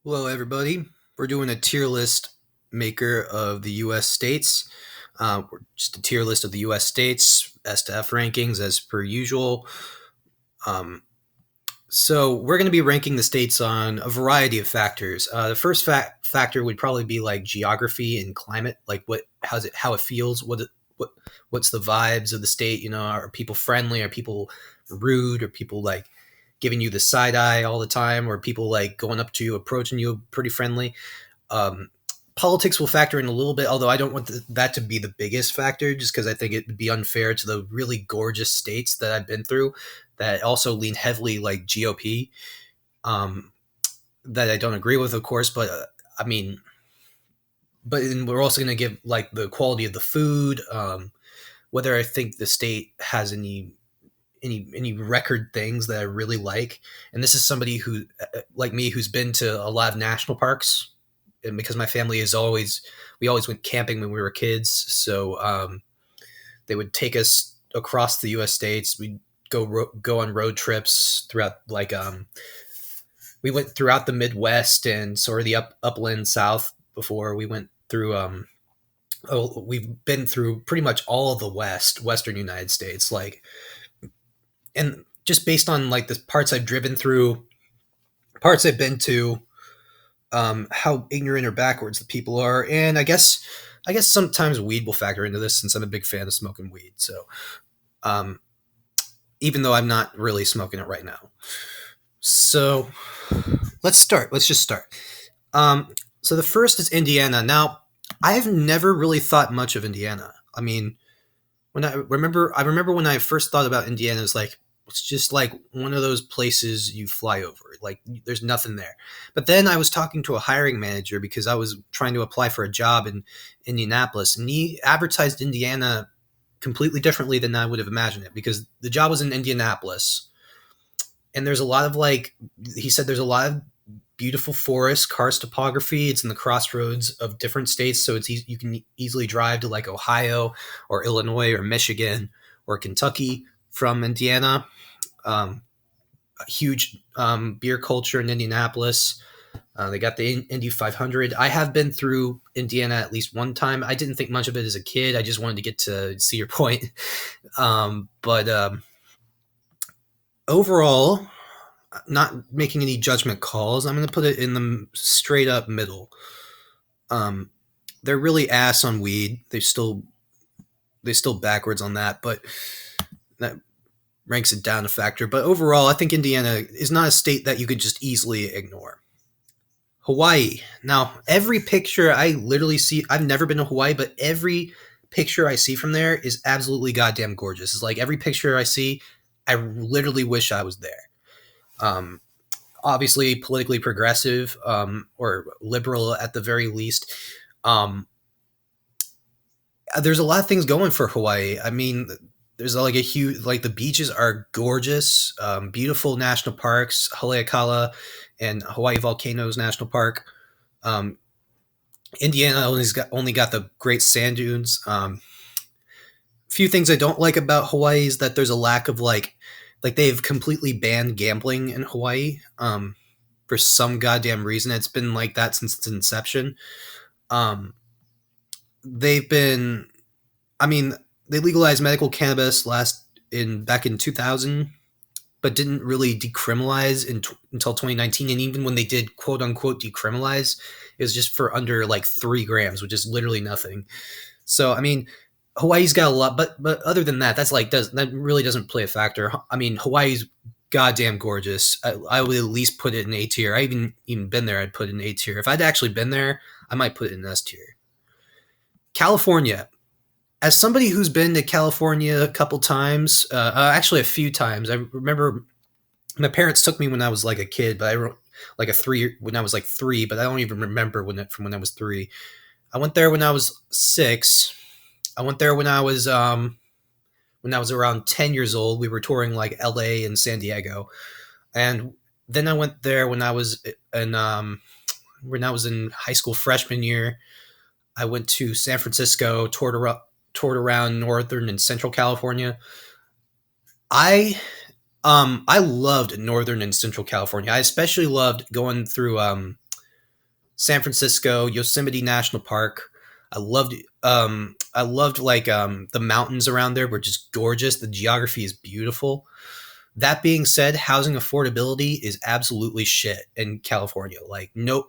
Hello, everybody. We're doing a tier list maker of the U.S. states. We're just a tier list of the U.S. states, S to F rankings as per usual. Um, so we're going to be ranking the states on a variety of factors. The first factor would probably be like geography and climate, like how it feels, what, what's the vibes of the state. You know, are people friendly? Are people rude? Are people like giving you the side eye all the time, or people like going up to you, approaching you pretty friendly? Um, Politics will factor in a little bit, although I don't want that to be the biggest factor, just because I think it would be unfair to the really gorgeous states that I've been through that also lean heavily like GOP. Um, that I don't agree with, of course, but I mean, but we're also going to give like the quality of the food, whether I think the state has any record things that I really like. And this is somebody who, like me, who's been to a lot of national parks, and because my family is always we always went camping when we were kids, so they would take us across the U.S. states. We'd go on road trips throughout, like we went throughout the Midwest and sort of the upland South before we went through. We've been through pretty much all of the Western United States, like, and just based on like the parts I've driven through, parts I've been to, how ignorant or backwards the people are, and I guess sometimes weed will factor into this since I'm a big fan of smoking weed. So, um, even though I'm not really smoking it right now, so let's start. Let's just start. Um, so the first is Indiana. Now, I've never really thought much of Indiana. I mean, I remember when I first thought about Indiana, it's like it's just like one of those places you fly over. Like there's nothing there. But then I was talking to a hiring manager because I was trying to apply for a job in Indianapolis, and he advertised Indiana completely differently than I would have imagined it, because the job was in Indianapolis, and there's a lot of like he said there's a lot of beautiful forest, karst topography. It's in the crossroads of different states, so you can easily drive to like Ohio or Illinois or Michigan or Kentucky from Indiana. A huge beer culture in Indianapolis. They got the Indy 500. I have been through Indiana at least one time. I didn't think much of it as a kid. I just wanted to get to Cedar Point. But overall, not making any judgment calls, I'm going to put it in the straight up middle. Um, they're really ass on weed. They still backwards on that, but that ranks it down a factor. But overall, I think Indiana is not a state that you could just easily ignore. Hawaii. Now, every picture I literally see, I've never been to Hawaii, but every picture I see from there is absolutely goddamn gorgeous. It's like every picture I see, I literally wish I was there. Um, Obviously politically progressive, or liberal at the very least. Um, there's a lot of things going for Hawaii. I mean, there's like a huge, like the beaches are gorgeous, beautiful national parks, Haleakala and Hawaii Volcanoes National Park. Um, Indiana only got the great sand dunes. Few things I don't like about Hawaii is that there's a lack of like they've completely banned gambling in Hawaii. For some goddamn reason, it's been like that since its inception. Um, they've been, I mean, they legalized medical cannabis back in 2000, but didn't really decriminalize until 2019. And even when they did quote unquote decriminalize, it was just for under like 3 grams, which is literally nothing. So I mean, Hawaii's got a lot, but other than that, that really doesn't play a factor. I mean, Hawaii's goddamn gorgeous. I would at least put it in A tier. I even been there, I'd put it in A tier. If I'd actually been there, I might put it in S tier. California. As somebody who's been to California a couple times, actually a few times, I remember my parents took me when I was like a kid, but I wrote like a three when I was like 3, but I don't even remember from when I was 3. I went there when I was 6. I went there when I was around 10 years old. We were touring like LA and San Diego. And then I went there when I was in high school freshman year. I went to San Francisco, toured around Northern and Central California. I I loved Northern and Central California. I especially loved going through San Francisco, Yosemite National Park. I loved like the mountains around there were just gorgeous. The geography is beautiful. That being said, housing affordability is absolutely shit in California. Like no,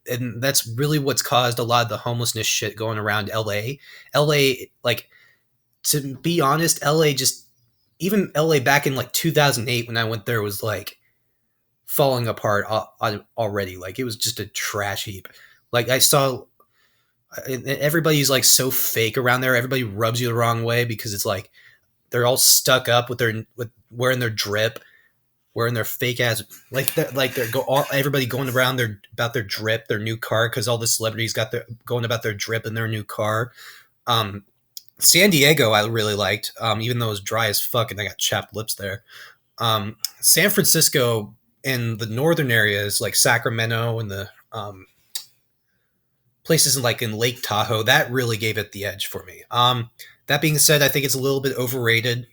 and that's really what's caused a lot of the homelessness shit going around LA. LA, like, to be honest, LA just, even LA back in like 2008 when I went there, was like falling apart already. Like it was just a trash heap. Like I saw everybody's like so fake around there. Everybody rubs you the wrong way because it's like they're all stuck up with wearing their drip, wearing their fake ass, like they're everybody going around their about their drip, their new car, because all the celebrities got their going about their drip in their new car. Um, San Diego, I really liked, even though it was dry as fuck and I got chapped lips there. San Francisco and the northern areas like Sacramento and the places like in Lake Tahoe, that really gave it the edge for me. That being said, I think it's a little bit overrated.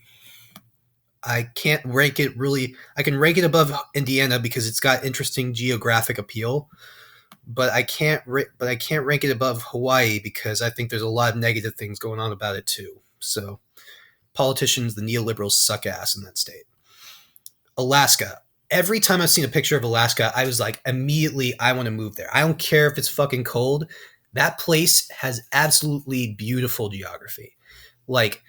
I can't rank it really. I can rank it above Indiana because it's got interesting geographic appeal, but I can't rank it above Hawaii because I think there's a lot of negative things going on about it too. So politicians, the neoliberals, suck ass in that state. Alaska. Every time I've seen a picture of Alaska, I was like, immediately, I want to move there. I don't care if it's fucking cold. That place has absolutely beautiful geography. Like,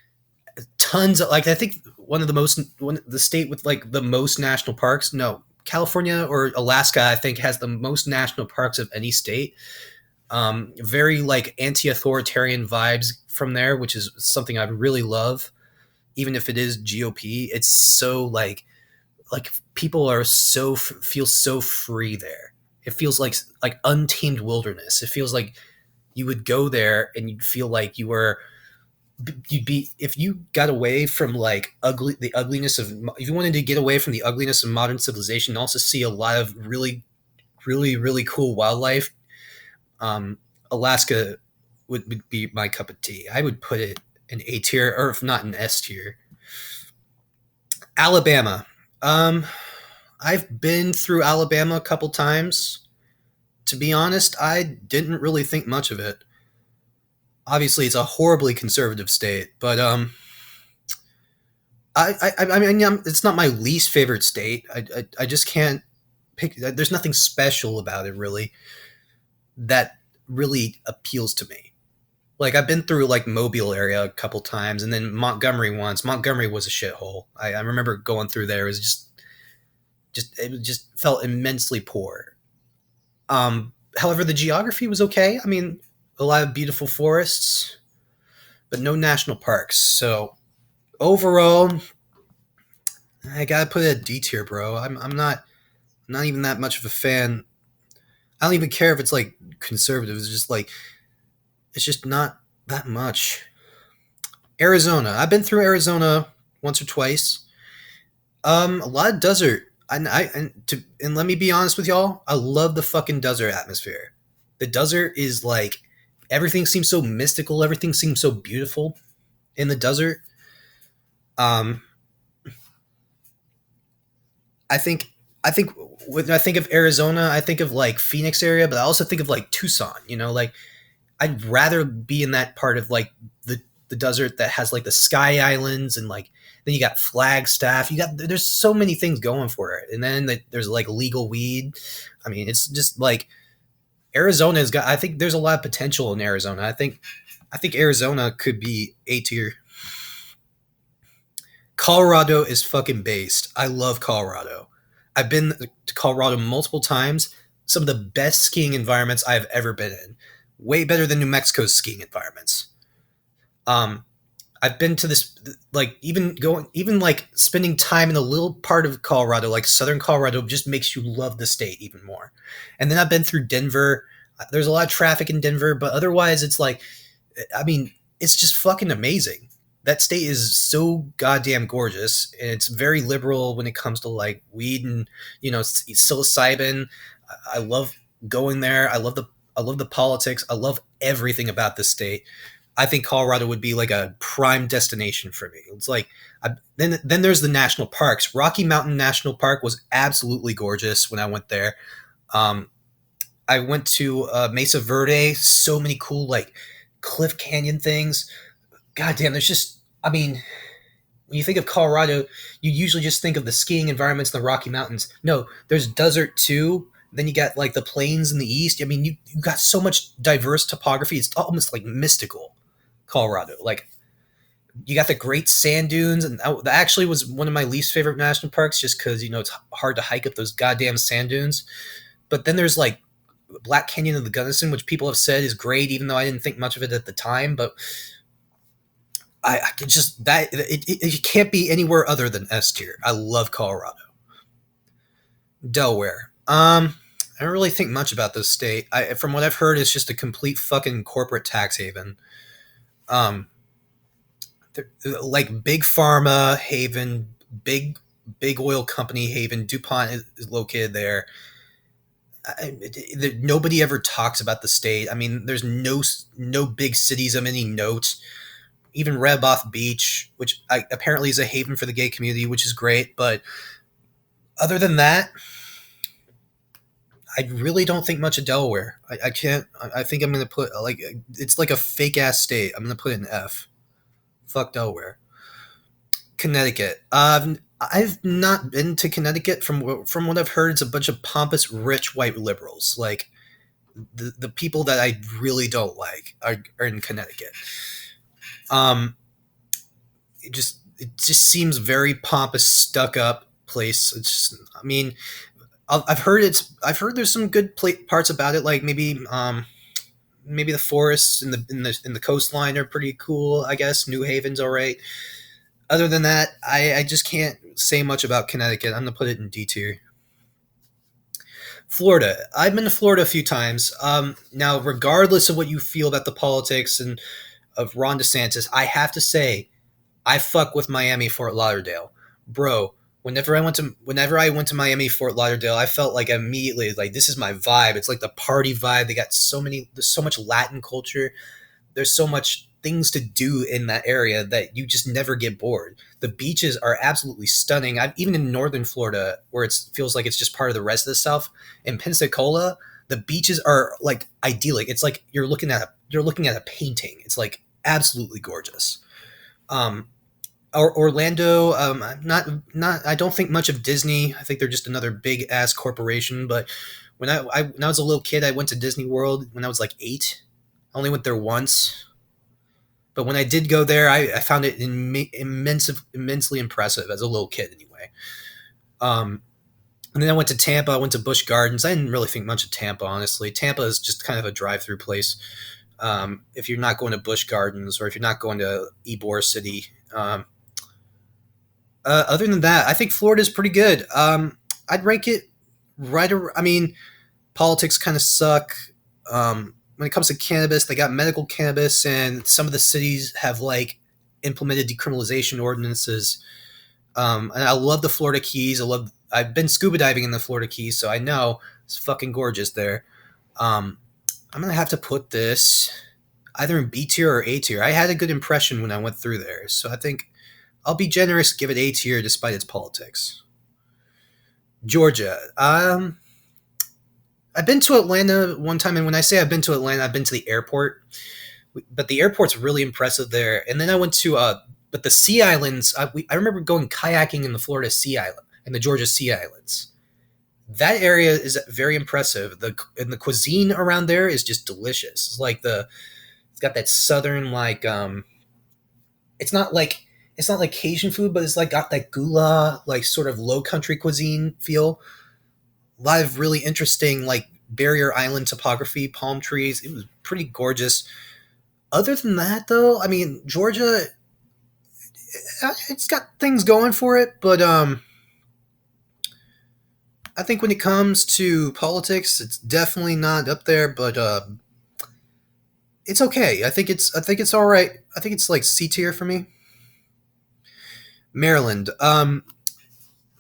tons of, like, I think the state with like the most national parks. No, California or Alaska, I think, has the most national parks of any state. Very like anti-authoritarian vibes from there, which is something I really love. Even if it is GOP, it's so like people are so feel so free there. It feels like untamed wilderness. It feels like you would go there and you'd feel like you'd be, if you got away from like the ugliness of, if you wanted to get away from the ugliness of modern civilization and also see a lot of really cool wildlife. Alaska would be my cup of tea. I would put it in A tier, or if not an S tier. Alabama. I've been through Alabama a couple times. To be honest, I didn't really think much of it. Obviously, it's a horribly conservative state, but I mean, it's not my least favorite state. I just can't pick. There's nothing special about it really that really appeals to me. Like I've been through like Mobile area a couple times, and then Montgomery once. Montgomery was a shithole. I remember going through there. It was just felt immensely poor. However, the geography was okay. I mean, a lot of beautiful forests, but no national parks. So overall, I gotta put it at D tier, bro. I'm not even that much of a fan. I don't even care if it's like conservative. It's just like it's just not that much. Arizona. I've been through Arizona once or twice. A lot of desert. And let me be honest with y'all. I love the fucking desert atmosphere. The desert is like everything seems so mystical. Everything seems so beautiful in the desert. Um, I think when I think of Arizona, I think of like Phoenix area, but I also think of like Tucson. You know, like I'd rather be in that part of like the desert that has like the sky islands, and like then you got Flagstaff. There's so many things going for it, and then there's like legal weed. I mean, it's just like Arizona's got. I think there's a lot of potential in Arizona. I think Arizona could be A tier. Colorado is fucking based. I love Colorado. I've been to Colorado multiple times. Some of the best skiing environments I've ever been in. Way better than New Mexico's skiing environments. Um, I've been to this, like, even like spending time in a little part of Colorado, like southern Colorado, just makes you love the state even more. And then I've been through Denver. There's a lot of traffic in Denver, but otherwise it's like, I mean, it's just fucking amazing. That state is so goddamn gorgeous, and it's very liberal when it comes to like weed and psilocybin. I love going there. I love the politics. I love everything about this state. I think Colorado would be like a prime destination for me. It's like then there's the national parks. Rocky Mountain National Park was absolutely gorgeous when I went there. Um, I went to Mesa Verde. So many cool like cliff canyon things. God damn, there's just. I mean, when you think of Colorado, you usually just think of the skiing environments in the Rocky Mountains. No, there's desert too. Then you got like the plains in the east. I mean, you got so much diverse topography. It's almost like mystical, Colorado. Like you got the great sand dunes, and that actually was one of my least favorite national parks, just because it's hard to hike up those goddamn sand dunes. But then there's like Black Canyon of the Gunnison, which people have said is great, even though I didn't think much of it at the time. But I could just that it can't be anywhere other than S tier. I love Colorado. Delaware. I don't really think much about this state. From what I've heard, it's just a complete fucking corporate tax haven. Um, like big pharma haven, big oil company haven. DuPont is located there. Nobody ever talks about the state. I mean, there's no big cities of any note. Even Rehoboth Beach, which apparently is a haven for the gay community, which is great. But other than that, I really don't think much of Delaware. I can't. I think I'm going to put like it's like a fake ass state. I'm going to put it in F. Fuck Delaware. Connecticut. I've not been to Connecticut. From what I've heard, it's a bunch of pompous, rich white liberals. Like the people that I really don't like are in Connecticut. Um, it just seems very pompous, stuck up place. I mean, I've heard there's some good parts about it, like maybe the forests in the coastline are pretty cool. I guess New Haven's all right. Other than that, I just can't say much about Connecticut. I'm gonna put it in D tier. Florida. I've been to Florida a few times. Now, regardless of what you feel about the politics and of Ron DeSantis, I have to say I fuck with Miami Fort Lauderdale, bro. Whenever I went to Miami Fort Lauderdale, I felt like immediately like this is my vibe. It's like the party vibe. They got there's so much Latin culture. There's so much things to do in that area that you just never get bored. The beaches are absolutely stunning. Even in northern Florida, where it feels like it's just part of the rest of the South, in Pensacola, the beaches are like idyllic. It's like you're looking at a painting. It's like absolutely gorgeous. Um, Orlando, not. I don't think much of Disney. I think they're just another big ass corporation. But when I was a little kid, I went to Disney World when I was like 8. I only went there once, but when I did go there, I found it immensely impressive as a little kid. Anyway, um, and then I went to Tampa. I went to Busch Gardens. I didn't really think much of Tampa, honestly. Tampa is just kind of a drive-through place. If you're not going to Busch Gardens or if you're not going to Ybor City. Other than that, I think Florida's pretty good. I'd rank it right. I mean, politics kind of suck. When it comes to cannabis, they got medical cannabis, and some of the cities have like implemented decriminalization ordinances. And I love the Florida Keys. I've been scuba diving in the Florida Keys, so I know it's fucking gorgeous there. I'm gonna have to put this either in B tier or A tier. I had a good impression when I went through there, so I think I'll be generous, give it A tier despite its politics. Georgia. I've been to Atlanta one time, and when I say I've been to Atlanta, I've been to the airport. But the airport's really impressive there. And then I went to, but the Sea Islands. I remember going kayaking in the Florida Sea Island and the Georgia Sea Islands. That area is very impressive. The cuisine around there is just delicious. It's got that southern it's not like Cajun food, but it's like got that goula, like sort of low country cuisine feel. A lot of really interesting like barrier island topography, palm trees. It was pretty gorgeous. Other than that, though, I mean, Georgia, it's got things going for it, but I think when it comes to politics, it's definitely not up there. But it's okay. I think it's all right. I think it's like C tier for me. Maryland.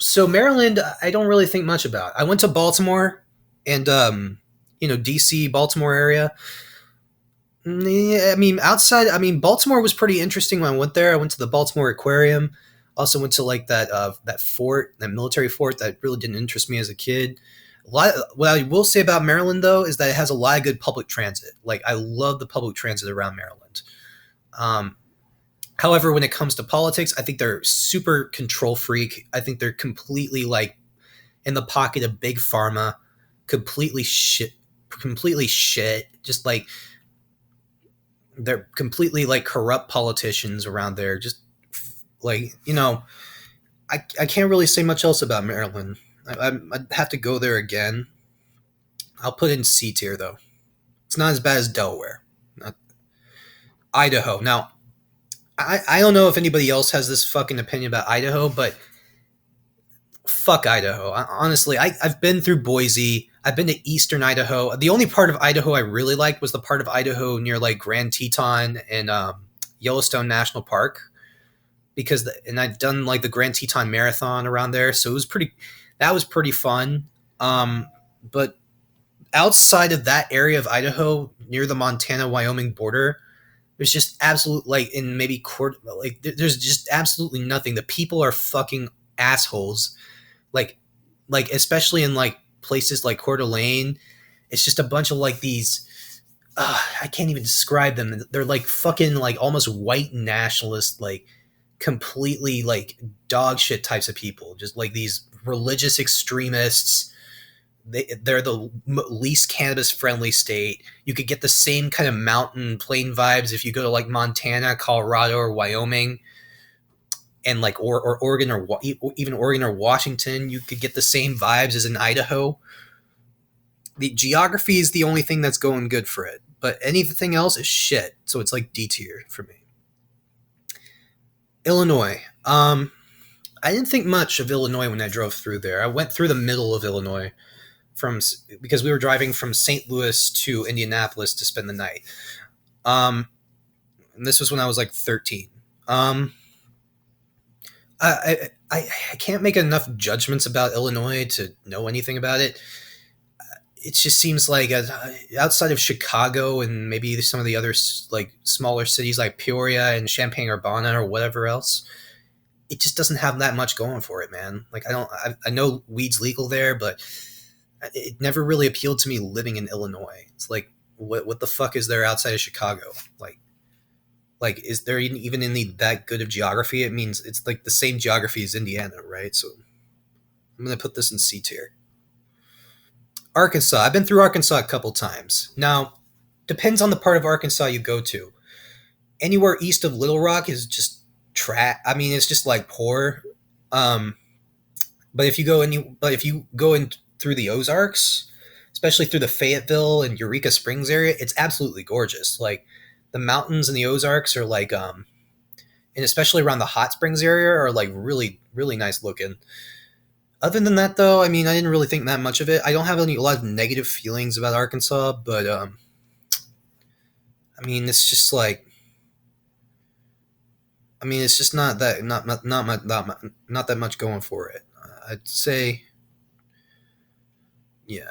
So Maryland, I don't really think much about. I went to Baltimore and DC, Baltimore area. Yeah, I mean, outside. I mean, Baltimore was pretty interesting when I went there. I went to the Baltimore Aquarium. Also went to like that fort, that military fort that really didn't interest me as a kid. What I will say about Maryland though is that it has a lot of good public transit. Like I love the public transit around Maryland. Um, However, when it comes to politics, I think they're super control freak. I think they're completely like in the pocket of big pharma, completely shit, completely shit. Just like they're completely like corrupt politicians around there. Just like I can't really say much else about Maryland. I'd have to go there again. I'll put in C tier though. It's not as bad as Delaware. Not Idaho. Now, I don't know if anybody else has this fucking opinion about Idaho, but fuck Idaho. Honestly, I've been through Boise. I've been to eastern Idaho. The only part of Idaho I really liked was the part of Idaho near like Grand Teton and Yellowstone National Park and I'd done like the Grand Teton Marathon around there, so it was pretty. That was pretty fun. But outside of that area of Idaho, near the Montana-Wyoming border, there's just absolute like in maybe court like there's just absolutely nothing. The people are fucking assholes. Like especially in like places like Coeur d'Alene, it's just a bunch of like these. I can't even describe them. They're like fucking like almost white nationalist, like completely like dog shit types of people. Just like these religious extremists. They're the least cannabis friendly state. You could get the same kind of mountain plain vibes if you go to like Montana, Colorado, or Wyoming, and like or Oregon or even Oregon or Washington. You could get the same vibes as in Idaho. The geography is the only thing that's going good for it, but anything else is shit. So it's like D tier for me. Illinois. I didn't think much of Illinois when I drove through there. I went through the middle of Illinois because we were driving from St. Louis to Indianapolis to spend the night. And this was when I was like 13. I can't make enough judgments about Illinois to know anything about it. It just seems like outside of Chicago and maybe some of the other like smaller cities like Peoria and Champaign-Urbana or whatever else, it just doesn't have that much going for it, man. Like I know weed's legal there, but it never really appealed to me living in Illinois. It's like what the fuck is there outside of Chicago? Like is there even any that good of geography? It means it's like the same geography as Indiana, right? So I'm gonna put this in C tier. Arkansas. I've been through Arkansas a couple times. Now, depends on the part of Arkansas you go to. Anywhere east of Little Rock is just I mean, it's just like poor. But if you go in through the Ozarks, especially through the Fayetteville and Eureka Springs area, it's absolutely gorgeous. Like the mountains in the Ozarks are like and especially around the Hot Springs area are like really really nice looking. Other than that, though, I mean, I didn't really think that much of it. I don't have a lot of negative feelings about Arkansas, but I mean, it's just like, I mean, it's just not that not that much going for it. I'd say, yeah,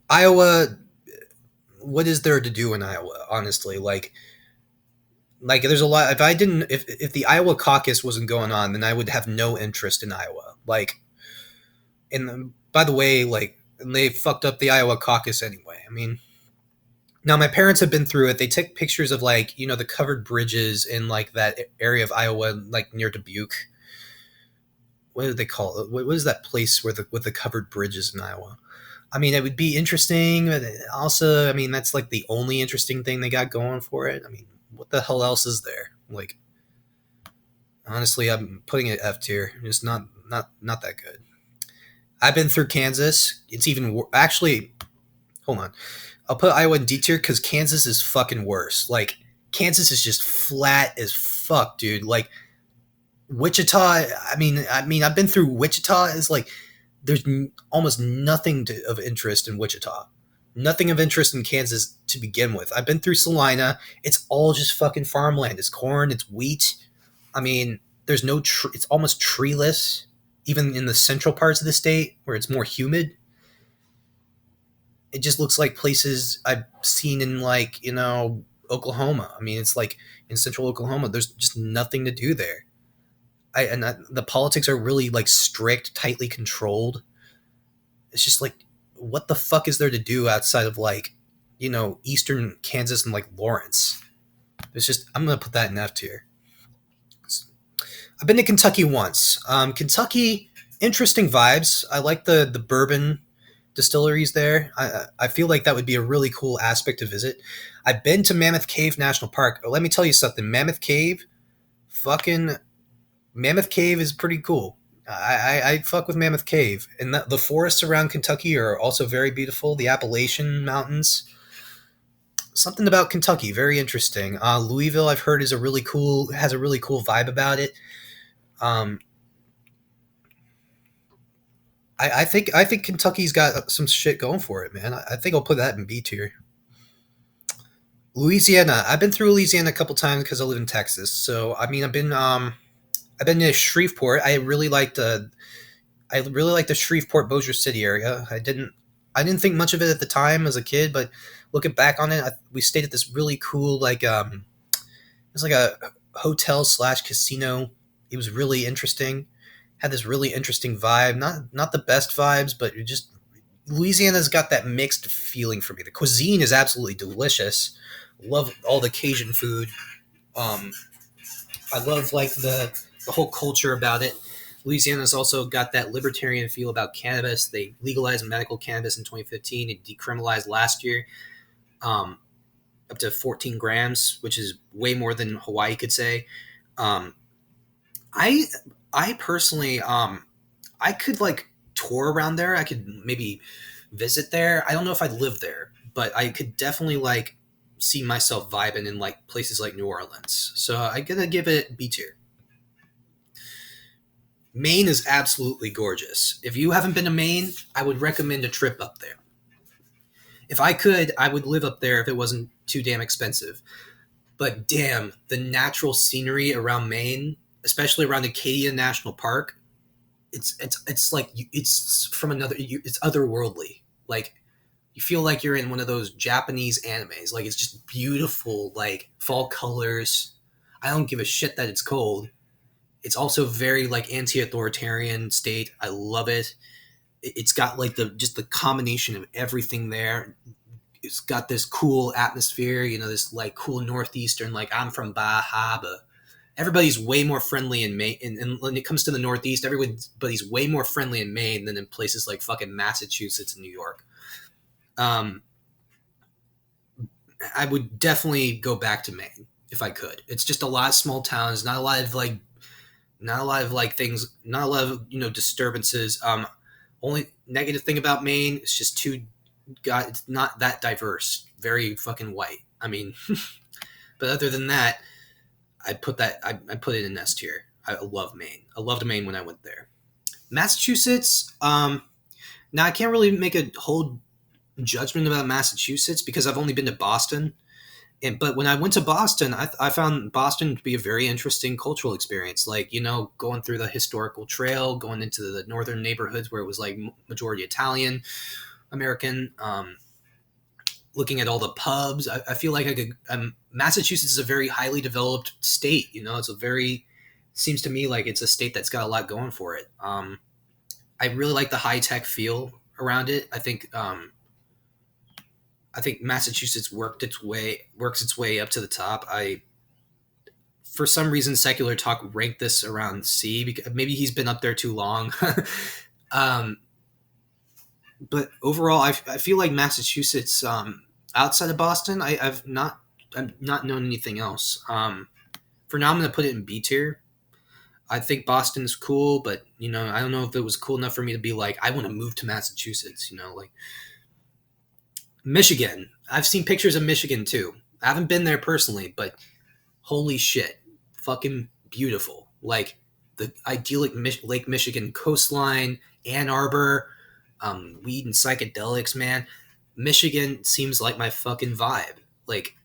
Iowa. What is there to do in Iowa? Honestly, like there's a lot. If the Iowa caucus wasn't going on, then I would have no interest in Iowa. Like, and by the way, like they fucked up the Iowa caucus anyway. I mean, now my parents have been through it. They took pictures of like the covered bridges in like that area of Iowa, like near Dubuque. What do they call it? What is that place where with the covered bridges in Iowa? I mean, it would be interesting, but also, I mean, that's like the only interesting thing they got going for it. I mean, what the hell else is there? Like, honestly, I'm putting it F tier. It's not that good. I've been through Kansas. It's even actually. Hold on, I'll put Iowa in D tier because Kansas is fucking worse. Like, Kansas is just flat as fuck, dude. Like, Wichita. I mean, I've been through Wichita. Is like there's almost nothing of interest in Wichita. Nothing of interest in Kansas to begin with. I've been through Salina. It's all just fucking farmland. It's corn. It's wheat. I mean, there's no. It's almost treeless, even in the central parts of the state where it's more humid. It just looks like places I've seen in like Oklahoma. I mean, it's like in central Oklahoma. There's just nothing to do there. The politics are really like strict, tightly controlled. It's just like what the fuck is there to do outside of like, eastern Kansas and like Lawrence? It's just I'm gonna put that in F tier. I've been to Kentucky once. Kentucky, interesting vibes. I like the bourbon distilleries there. I feel like that would be a really cool aspect to visit. I've been to Mammoth Cave National Park. Let me tell you something. Fucking Mammoth Cave is pretty cool. I fuck with Mammoth Cave, and the forests around Kentucky are also very beautiful. The Appalachian Mountains, something about Kentucky, very interesting. Louisville, I've heard, is a really cool has a really cool vibe about it. Um, I think Kentucky's got some shit going for it, man. I think I'll put that in B tier. Louisiana, I've been through Louisiana a couple times because I live in Texas. So I mean, I've been to Shreveport. I really like the Shreveport Bossier City area. I didn't think much of it at the time as a kid, but looking back on it, we stayed at this really cool it was like a hotel slash casino. It was really interesting. Had this really interesting vibe. Not the best vibes, but it just Louisiana's got that mixed feeling for me. The cuisine is absolutely delicious. Love all the Cajun food. Um, I love like the whole culture about it. Louisiana's also got that libertarian feel about cannabis. They legalized medical cannabis in 2015. It decriminalized last year, um, up to 14 grams, which is way more than Hawaii could say. Um, I I personally I could like tour around there. I could maybe visit there. I don't know if I'd live there, but I could definitely like see myself vibing in like places like New Orleans. So I gotta give it B tier. Maine is absolutely gorgeous. If you haven't been to Maine, I would recommend a trip up there. If I could, I would live up there if it wasn't too damn expensive. But damn, the natural scenery around Maine, especially around Acadia National Park, it's like it's from another. It's otherworldly. Like you feel like you're in one of those Japanese animes. Like it's just beautiful, like fall colors. I don't give a shit that it's cold. It's also very like anti-authoritarian state. I love it. It's got like the combination of everything there. It's got this cool atmosphere, this like cool northeastern. Like I'm from Baja, but everybody's way more friendly in Maine. And when it comes to the Northeast, everybody's way more friendly in Maine than in places like fucking Massachusetts and New York. Um, I would definitely go back to Maine if I could. It's just a lot of small towns, not a lot of things, not a lot of disturbances. Only negative thing about Maine is just too God. It's not that diverse. Very fucking white. I mean, but other than that, I put it in S tier. I love Maine. I loved Maine when I went there. Massachusetts. Now I can't really make a whole judgment about Massachusetts because I've only been to Boston. But when I went to Boston, I found Boston to be a very interesting cultural experience. Like going through the historical trail, going into the northern neighborhoods where it was like majority Italian American. Looking at all the pubs, I feel like I could. Massachusetts is a very highly developed state. It's a very seems to me like it's a state that's got a lot going for it. I really like the high tech feel around it. I think Massachusetts works its way up to the top. For some reason, Secular Talk ranked this around C because maybe he's been up there too long. um, but overall, I feel like Massachusetts, outside of Boston, I've not known anything else. For now, I'm going to put it in B tier. I think Boston's cool, but I don't know if it was cool enough for me to be like, I want to move to Massachusetts. Like Michigan. I've seen pictures of Michigan too. I haven't been there personally, but holy shit, fucking beautiful. Like the idyllic Lake Michigan coastline, Ann Arbor, weed and psychedelics, man. Michigan seems like my fucking vibe. Like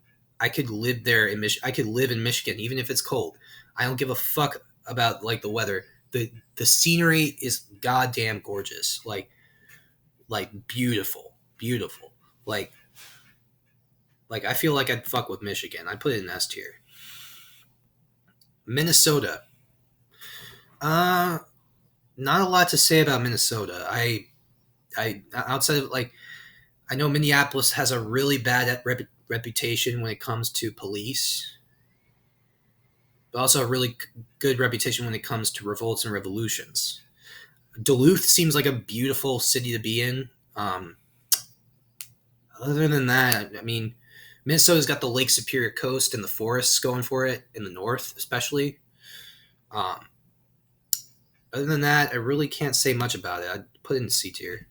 I could live there in I could live in Michigan even if it's cold. I don't give a fuck about like the weather. The scenery is goddamn gorgeous. Like beautiful, beautiful. Like like I feel like I'd fuck with Michigan. I put it in S tier. Minnesota. Uh, Not a lot to say about Minnesota. I outside of like I know Minneapolis has a really bad reputation when it comes to police, but also a really good reputation when it comes to revolts and revolutions. Duluth seems like a beautiful city to be in. Other than that, I mean, Minnesota's got the Lake Superior coast and the forests going for it in the north, especially. Um, Other than that, I really can't say much about it. I'd put it in C tier.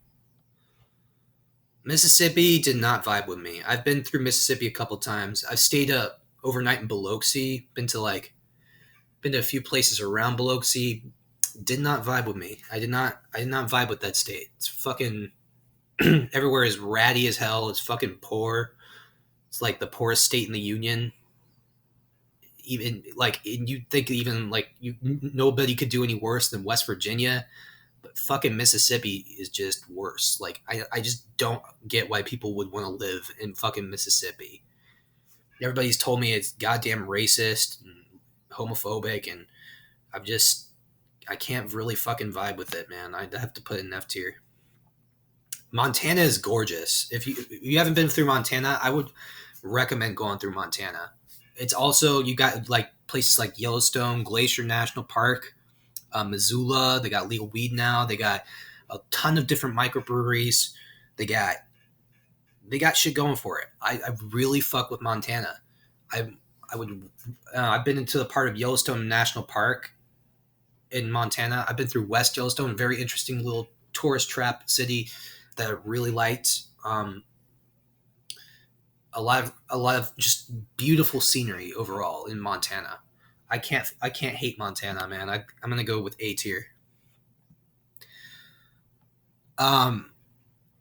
Mississippi did not vibe with me. I've been through Mississippi a couple times. I've stayed up overnight in Biloxi. Been to a few places around Biloxi. Did not vibe with me. I did not vibe with that state. It's fucking everywhere is ratty as hell. It's fucking poor. It's like the poorest state in the union. Even like you think even like you nobody could do any worse than West Virginia, but fucking Mississippi is just worse. Like I just don't get why people would want to live in fucking Mississippi. Everybody's told me it's goddamn racist and homophobic, and I'm just I can't really fucking vibe with it, man. I'd have to put it in F tier. Montana is gorgeous. If you haven't been through Montana, I would recommend going through Montana. It's also you got like places like Yellowstone, Glacier National Park, Missoula. They got legal weed now. They got a ton of different microbreweries. They got they got shit going for it. I really fuck with Montana. I I would I've been into the part of Yellowstone National Park in Montana. I've been through West Yellowstone, a very interesting little tourist trap city that I really liked. A lot of just beautiful scenery overall in Montana. I can't hate Montana, man. I'm gonna go with A tier. Um,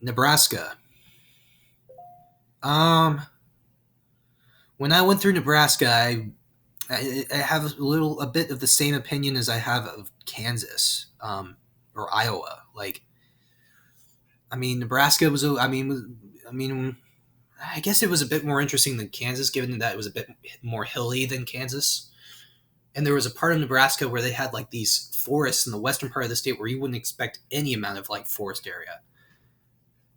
Nebraska. Um, when I went through Nebraska, I have a bit of the same opinion as I have of Kansas, or Iowa. Like, I mean, Nebraska was. I mean, I guess it was a bit more interesting than Kansas, given that it was a bit more hilly than Kansas. And there was a part of Nebraska where they had like these forests in the western part of the state where you wouldn't expect any amount of like forest area.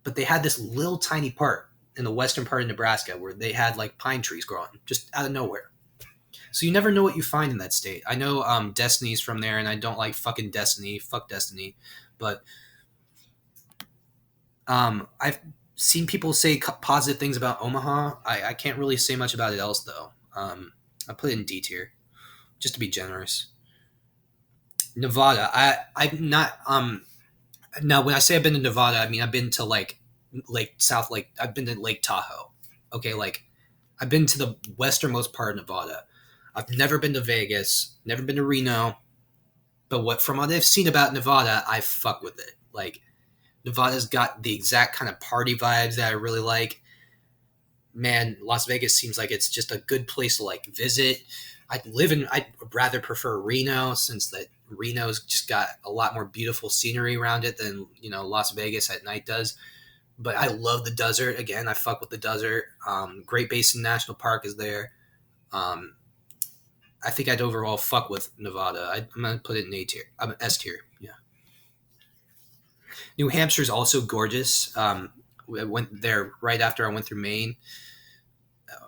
But they had this little tiny part in the western part of Nebraska where they had like pine trees growing just out of nowhere. So you never know what you find in that state. I know Destiny's from there, and I don't like fucking Destiny. Fuck Destiny. But I've seen people say positive things about Omaha. I can't really say much about it else though. I put it in D tier just to be generous. Nevada. I'm not now when I say I've been to Nevada, I mean I've been to like Lake South Lake. I've been to Lake Tahoe. Okay, like I've been to the westernmost part of Nevada. I've never been to Vegas, never been to Reno, but from what I've seen about Nevada, I fuck with it. Like Nevada's got the exact kind of party vibes that I really like. Man, Las Vegas seems like it's just a good place to like visit. I'd rather prefer Reno since that Reno's just got a lot more beautiful scenery around it than, Las Vegas at night does. But I love the desert. Again, I fuck with the desert. Great Basin National Park is there. Um, I think I'd overall fuck with Nevada. I'm gonna put it in A tier. I'm S tier. Yeah. New Hampshire's also gorgeous. I went there right after I went through Maine,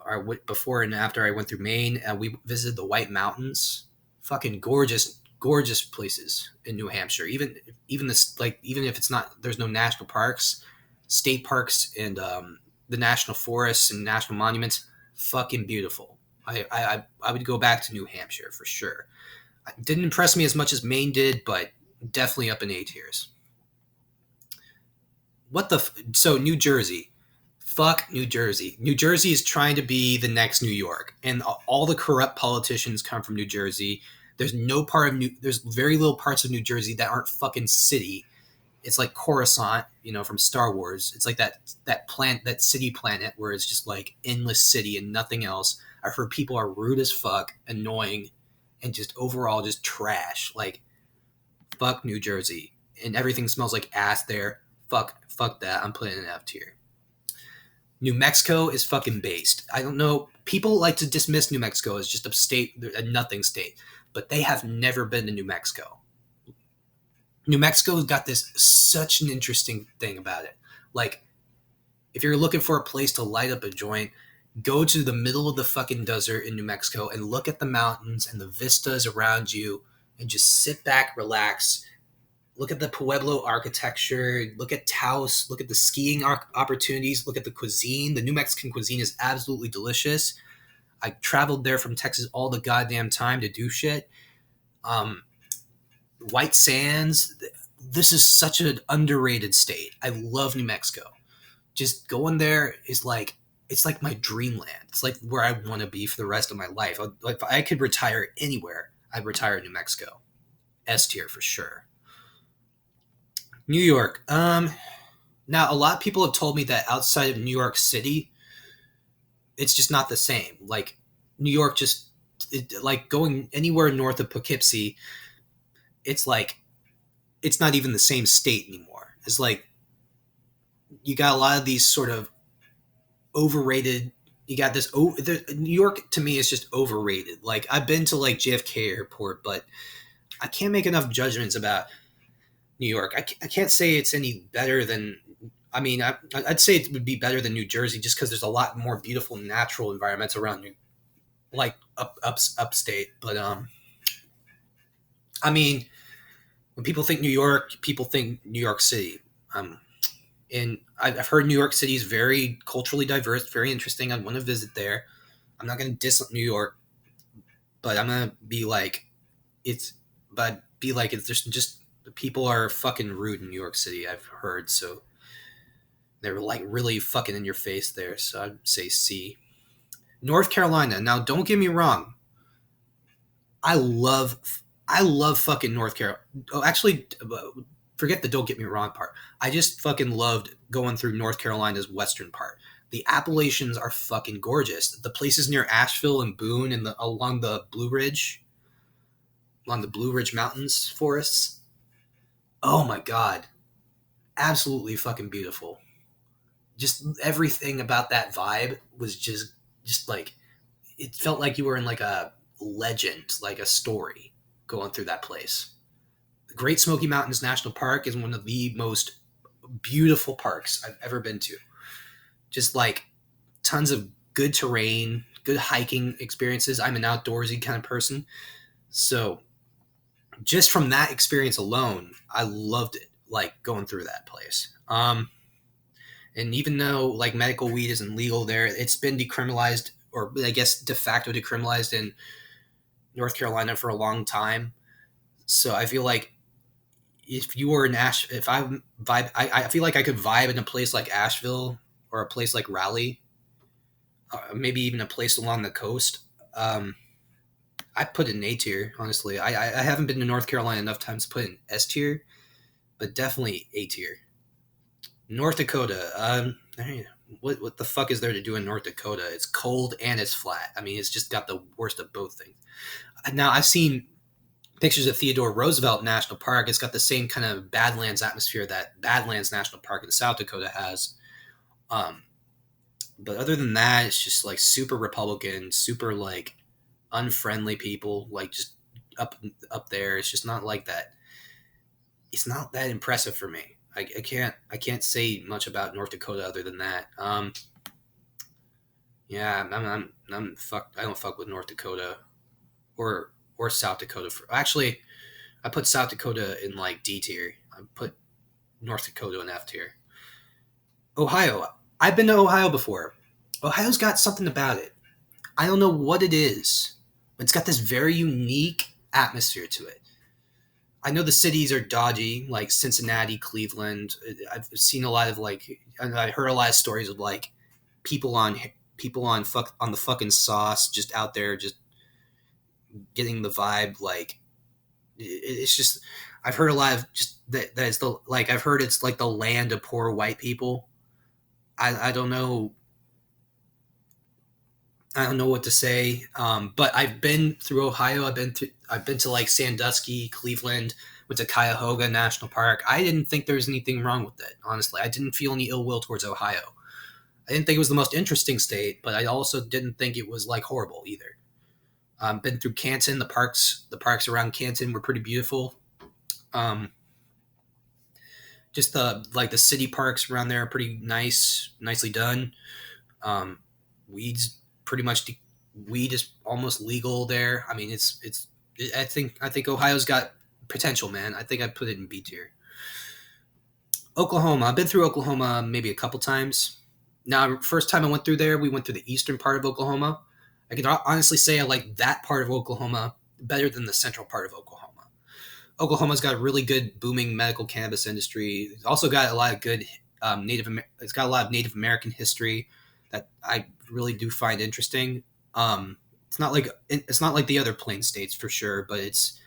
or before and after I went through Maine. We visited the White Mountains. Fucking gorgeous, gorgeous places in New Hampshire. Even this like even if it's not there's no national parks, state parks and the national forests and national monuments. Fucking beautiful. I would go back to New Hampshire for sure. It didn't impress me as much as Maine did, but definitely up in A tiers. So New Jersey. Fuck New Jersey. New Jersey is trying to be the next New York, and all the corrupt politicians come from New Jersey. There's very little parts of New Jersey that aren't fucking city. It's like Coruscant, from Star Wars. It's like that city planet where it's just like endless city and nothing else. I've heard people are rude as fuck, annoying, and just overall just trash. Like fuck New Jersey, and everything smells like ass there. Fuck that. I'm putting it in F tier. New Mexico is fucking based. I don't know. People like to dismiss New Mexico as just a nothing state, but they have never been to New Mexico. New Mexico's got this such an interesting thing about it. Like, if you're looking for a place to light up a joint, go to the middle of the fucking desert in New Mexico and look at the mountains and the vistas around you and just sit back, relax, look at the Pueblo architecture, look at Taos, look at the skiing opportunities, look at the cuisine. The New Mexican cuisine is absolutely delicious. I traveled there from Texas all the goddamn time to do shit. Um, White Sands. This is such an underrated state. I love New Mexico. Just going there is like, it's like my dreamland. It's like where I want to be for the rest of my life. If I could retire anywhere, I'd retire in New Mexico. S tier for sure. New York. Now a lot of people have told me that outside of New York City, it's just not the same. Like New York, like going anywhere north of Poughkeepsie, it's like it's not even the same state anymore. It's like you got a lot of these sort of overrated. You got this. New York to me is just overrated. Like I've been to like JFK Airport, but I can't make enough judgments about New York. I can't say it's any better than. I mean, I'd say it would be better than New Jersey just because there's a lot more beautiful natural environments around like upstate. But I mean, when people think New York, people think New York City. And I've heard New York City is very culturally diverse, very interesting. I want to visit there. I'm not going to diss New York, but I'm going to be like, it's just people are fucking rude in New York City. I've heard, so they're like really fucking in your face there. So I'd say C. North Carolina. Now, don't get me wrong. I love, I love fucking North Carolina. Oh, actually, forget the don't get me wrong part. I just fucking loved going through North Carolina's western part. The Appalachians are fucking gorgeous. The places near Asheville and Boone and along the Blue Ridge Mountains forests. Oh my god, absolutely fucking beautiful. Just everything about that vibe was just like it felt like you were in like a legend, like a story going through that place. The Great Smoky Mountains National Park is one of the most beautiful parks I've ever been to. Just like tons of good terrain, good hiking experiences. I'm an outdoorsy kind of person. So just from that experience alone, I loved it, like going through that place. And even though like medical weed isn't legal there, it's been decriminalized, or I guess de facto decriminalized in North Carolina for a long time. So I feel like if you were in if I vibe, I feel like I could vibe in a place like Asheville or a place like Raleigh, maybe even a place along the coast. I put it in A tier, honestly. I haven't been to North Carolina enough times to put it in S tier, but definitely A tier. North Dakota. What the fuck is there to do in North Dakota? It's cold and it's flat. I mean, it's just got the worst of both things. Now I've seen pictures of Theodore Roosevelt National Park. It's got the same kind of Badlands atmosphere that Badlands National Park in South Dakota has. Um, but other than that, it's just like super Republican, super like unfriendly people. Like just up up there, it's just not like that. It's not that impressive for me. I can't say much about North Dakota other than that. Yeah, I'm fucked. I don't fuck with North Dakota or South Dakota. Actually, I put South Dakota in like D tier. I put North Dakota in F tier. Ohio. I've been to Ohio before. Ohio's got something about it. I don't know what it is, but it's got this very unique atmosphere to it. I know the cities are dodgy, like Cincinnati, Cleveland. I've seen a lot of like, I heard a lot of stories of like people on on the fucking sauce, just out there, just getting the vibe. Like it's just, I've heard a lot of just that is the like I've heard it's like the land of poor white people. I don't know. I don't know what to say. But I've been through Ohio. I've been to like Sandusky, Cleveland, went to Cuyahoga National Park. I didn't think there was anything wrong with it. Honestly, I didn't feel any ill will towards Ohio. I didn't think it was the most interesting state, but I also didn't think it was like horrible either. Been through Canton. The parks around Canton were pretty beautiful. Um, Just the city parks around there are pretty nice, nicely done. Um, weeds pretty much weed is almost legal there. I mean, it's. I think Ohio's got potential, man. I think I'd put it in B tier. Oklahoma. I've been through Oklahoma maybe a couple times. Now, first time I went through there, we went through the eastern part of Oklahoma. I can honestly say I like that part of Oklahoma better than the central part of Oklahoma. Oklahoma's got a really good booming medical cannabis industry. It's also got a lot of good It's got a lot of Native American history that I really do find interesting. It's not like the other plain states for sure, but it's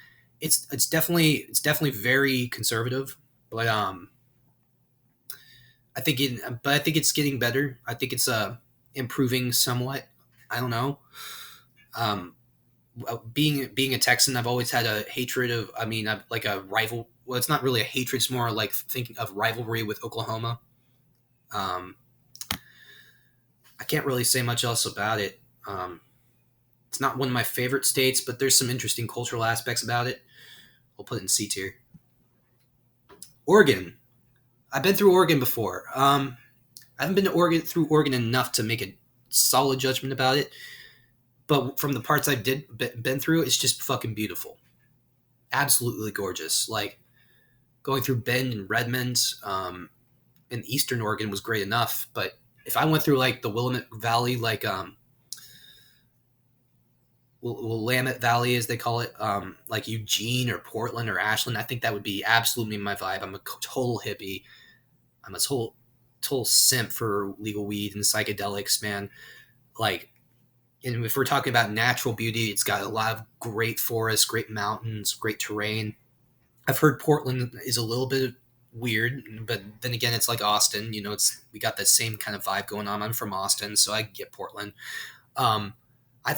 definitely very conservative. But I think it's getting better. I think it's improving somewhat. I don't know. Um, being a Texan, I've always had a hatred of. I mean, I've, like a rival. Well, it's not really a hatred. It's more like thinking of rivalry with Oklahoma. Um, I can't really say much else about it. It's not one of my favorite states, but there's some interesting cultural aspects about it. We'll put it in C tier. Oregon. I've been through Oregon before. I haven't been to Oregon through Oregon enough to make a solid judgment about it. But from the parts I've been through, it's just fucking beautiful, absolutely gorgeous. Like going through Bend and Redmond, in Eastern Oregon was great enough. But if I went through like the Willamette Valley, like Willamette Valley as they call it, like Eugene or Portland or Ashland, I think that would be absolutely my vibe. I'm a total hippie. I'm a total simp for legal weed and psychedelics, man. Like, and if we're talking about natural beauty, it's got a lot of great forests, great mountains, great terrain. I've heard Portland is a little bit weird, but then again, it's like Austin. We got that same kind of vibe going on. I'm from Austin, so I get Portland. Um, I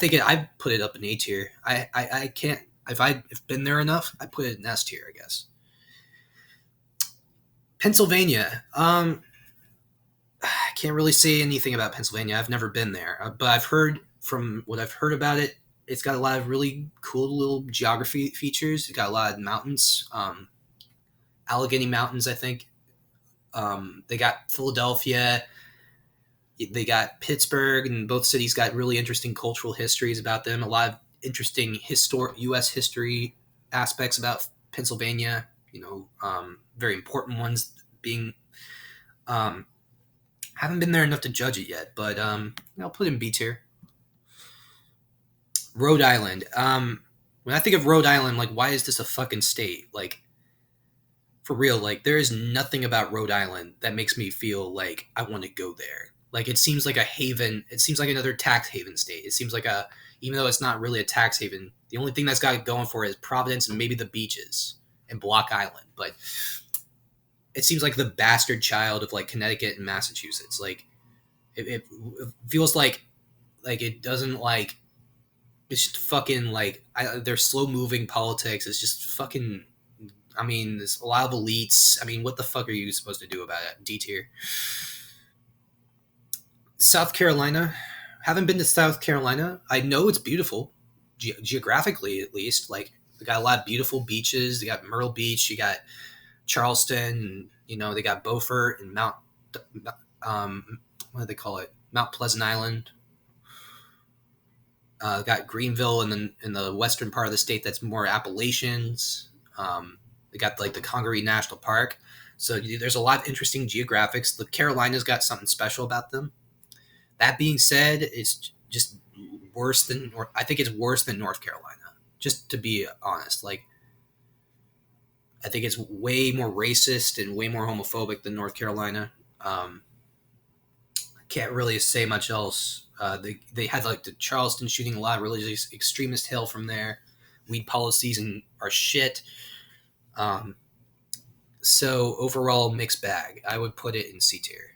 put it up in A tier. I can't if I've been there enough, I put it in S tier, I guess. Pennsylvania. I can't really say anything about Pennsylvania. I've never been there, but I've heard from what I've heard about it. It's got a lot of really cool little geography features. It's got a lot of mountains, Allegheny Mountains, I think. They got Philadelphia, they got Pittsburgh, and both cities got really interesting cultural histories about them. A lot of interesting U.S. history aspects about Pennsylvania. Very important ones being. Haven't been there enough to judge it yet, but I'll put it in B tier. Rhode Island. When I think of Rhode Island, like, why is this a fucking state? Like, for real, like, there is nothing about Rhode Island that makes me feel like I want to go there. Like, it seems like a haven. It seems like another tax haven state. It seems like even though it's not really a tax haven, the only thing that's got it going for it is Providence and maybe the beaches and Block Island. But it seems like the bastard child of like Connecticut and Massachusetts. Like, it feels like it doesn't like it's just fucking like their slow moving politics is just fucking. I mean, there's a lot of elites. I mean, what the fuck are you supposed to do about it? D tier. South Carolina. Haven't been to South Carolina. I know it's beautiful, geographically at least. Like, they got a lot of beautiful beaches. They got Myrtle Beach. You got Charleston. And, they got Beaufort and what do they call it? Mount Pleasant Island. Got Greenville, and then in the western part of the state, that's more Appalachians. They got like the Congaree National Park. So there's a lot of interesting geographics. The Carolinas got something special about them. That being said, it's just worse than. I think it's worse than North Carolina. Just to be honest, like, I think it's way more racist and way more homophobic than North Carolina. I can't really say much else. They had like the Charleston shooting, a lot of religious extremist hail from there. Weed policies are shit. So overall, mixed bag. I would put it in C tier.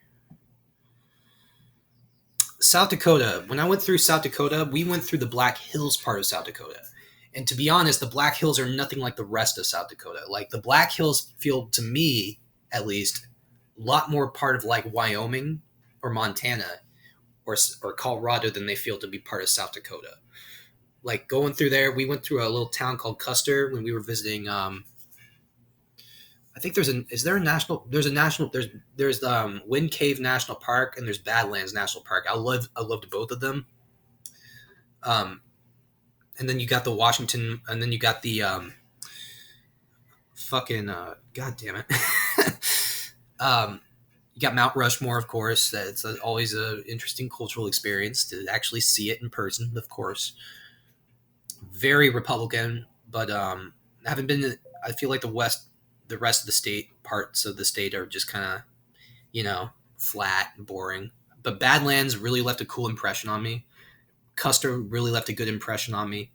South Dakota. When I went through South Dakota, we went through the Black Hills part of South Dakota. And to be honest, the Black Hills are nothing like the rest of South Dakota. Like, the Black Hills feel, to me at least, a lot more part of like Wyoming or Montana or Colorado than they feel to be part of South Dakota. Like, going through there, we went through a little town called Custer when we were visiting. I think there's Wind Cave National Park and there's Badlands National Park. I loved both of them. Um, and then you got the Washington, and then you got the fucking god damn it. um, you got Mount Rushmore, of course. That's always an interesting cultural experience to actually see it in person. Of course, very Republican, but I haven't been. I feel like the rest of the state parts of the state are just kind of flat and boring. But Badlands really left a cool impression on me. Custer really left a good impression on me.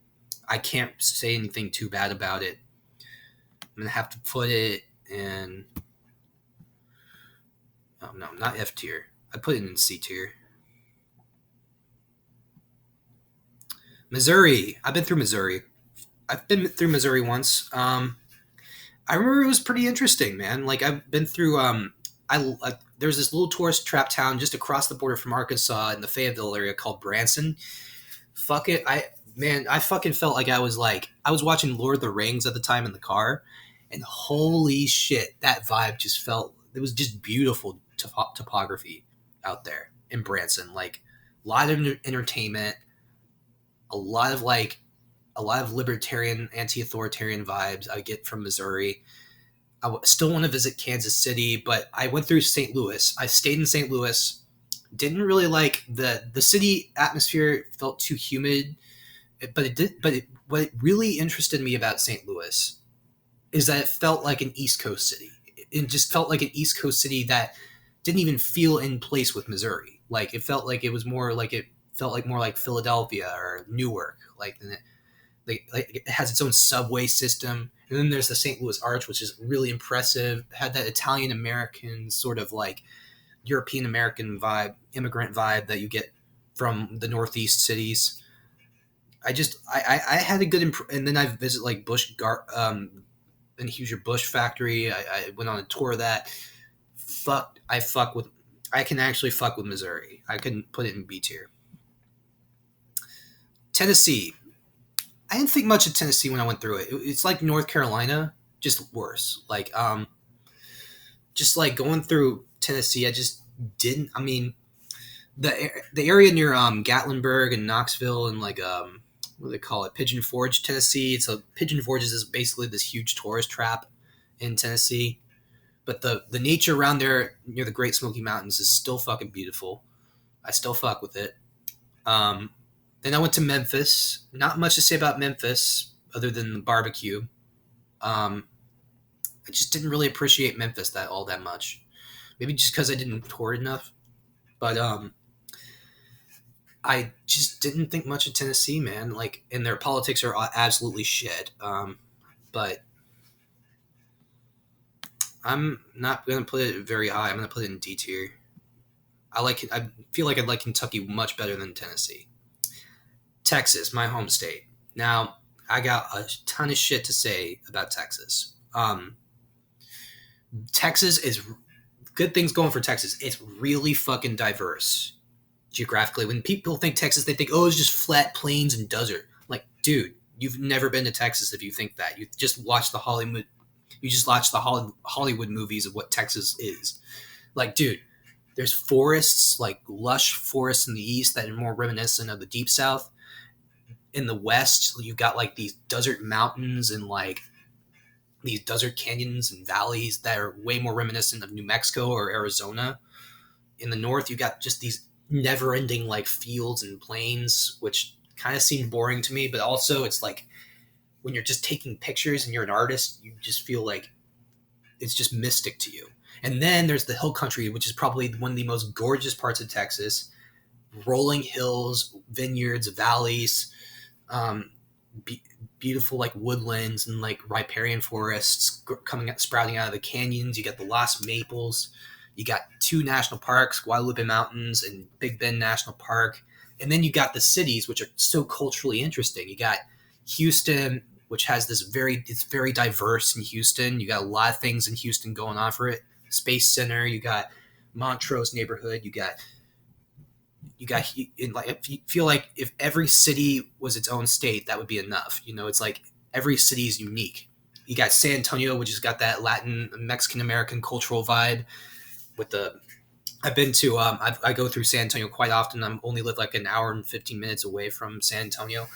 I can't say anything too bad about it. I'm gonna have to put it in. Oh, no, not F tier. I put it in C tier. Missouri. I've been through Missouri. I've been through Missouri once. I remember it was pretty interesting, man. Like I've been through. There's this little tourist trap town just across the border from Arkansas in the Fayetteville area called Branson. Fuck it, I fucking felt like I was watching Lord of the Rings at the time in the car, and holy shit, that vibe just felt it was just beautiful topography out there in Branson. Like a lot of entertainment, a lot of libertarian, anti-authoritarian vibes I get from Missouri. Still want to visit Kansas City, but I went through St. Louis. I stayed in St. Louis. Didn't really like the city atmosphere. Felt too humid, but it did. But what really interested me about St. Louis is that it felt like an East Coast city. It just felt like an East Coast city that didn't even feel in place with Missouri. Like it felt like more like Philadelphia or Newark. Like it has its own subway system, and then there's the St. Louis Arch, which is really impressive. It had that Italian American sort of like European American vibe, immigrant vibe that you get from the Northeast cities. I had a good and then I visited like and Hoosier Bush Factory. I went on a tour of that. I can actually fuck with Missouri. I couldn't put it in B tier. Tennessee. I didn't think much of Tennessee when I went through it. It's like North Carolina, just worse. Just like going through Tennessee, I just didn't. I mean, the area near Gatlinburg and Knoxville and what do they call it, Pigeon Forge, Tennessee. Pigeon Forge is basically this huge tourist trap in Tennessee, but the nature around there near the Great Smoky Mountains is still fucking beautiful. I still fuck with it. Then I went to Memphis. Not much to say about Memphis other than the barbecue. I just didn't really appreciate Memphis that much. Maybe just because I didn't tour enough. But I just didn't think much of Tennessee, man. Like, and their politics are absolutely shit. But I'm not gonna put it very high. I'm gonna put it in D tier. I feel like I like Kentucky much better than Tennessee. Texas, my home state. Now, I got a ton of shit to say about Texas. Texas is good things going for Texas. It's really fucking diverse geographically. When people think Texas, they think, oh, it's just flat plains and desert. Like, dude, you've never been to Texas if you think that. You just watch the Hollywood. You just watch the Hollywood movies of what Texas is. Like, dude, there's forests, like lush forests in the east that are more reminiscent of the Deep South. In the west, you've got like these desert mountains and like these desert canyons and valleys that are way more reminiscent of New Mexico or Arizona. In the north, you got just these never-ending like fields and plains, which kind of seemed boring to me. But also, it's like when you're just taking pictures and you're an artist, you just feel like it's just mystic to you. And then there's the hill country, which is probably one of the most gorgeous parts of Texas. Rolling hills, vineyards, valleys, beautiful like woodlands and like riparian forests sprouting out of the canyons. You got the Lost Maples. You got 2 national parks, Guadalupe Mountains and Big Bend National Park. And then you got the cities, which are so culturally interesting. You got Houston, which has it's very diverse in Houston. You got a lot of things in Houston going on for it. Space Center. You got Montrose neighborhood. You got if you feel like if every city was its own state, that would be enough. It's like every city is unique. You got San Antonio, which has got that Latin Mexican American cultural vibe. With the I've been to I go through San Antonio quite often. I'm only live like an hour and 15 minutes away from San Antonio.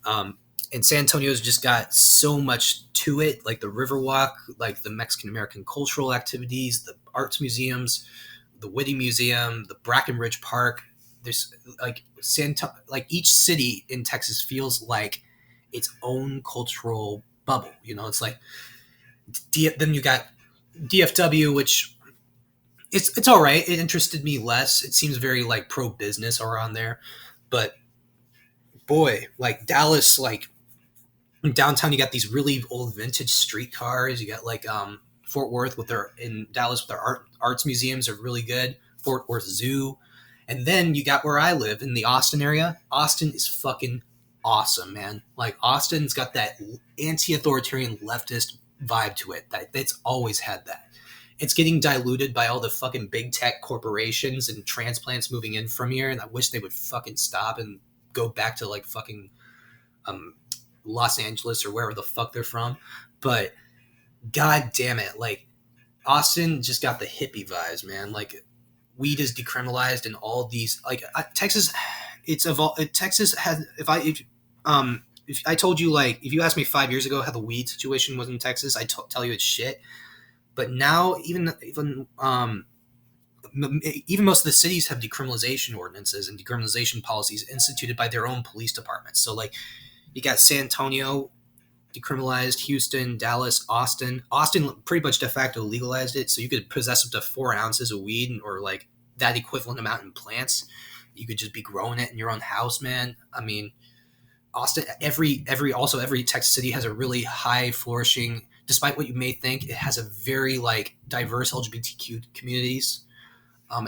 Um, and San Antonio's just got so much to it, like the Riverwalk, like the Mexican American cultural activities, the arts museums, the Whitty Museum, the Brackenridge Park. There's like like each city in Texas feels like its own cultural bubble. It's like then you got DFW, which it's all right. It interested me less. It seems very like pro business around there, but boy, like Dallas, like in downtown, you got these really old vintage streetcars. You got like Fort Worth with their in Dallas with their arts museums are really good. Fort Worth Zoo, and then you got where I live in the Austin area. Austin is fucking awesome, man. Like Austin's got that anti-authoritarian leftist vibe to it. That's always had that. It's getting diluted by all the fucking big tech corporations and transplants moving in from here, and I wish they would fucking stop and go back to like fucking um, Los Angeles or wherever the fuck they're from. But god damn it, like Austin just got the hippie vibes, man. Like weed is decriminalized and all these like Texas. It's evolved. Texas has. If I told you like if you asked me 5 years ago how the weed situation was in Texas, I'd tell you it's shit. But now even most of the cities have decriminalization ordinances and decriminalization policies instituted by their own police departments. So like you got San Antonio decriminalized, Houston, Dallas, Austin. Austin pretty much de facto legalized it, so you could possess up to 4 ounces of weed or like that equivalent amount in plants. You could just be growing it in your own house, man. I mean, Austin, every Texas city has a really high flourishing. Despite what you may think, it has a very like diverse LGBTQ communities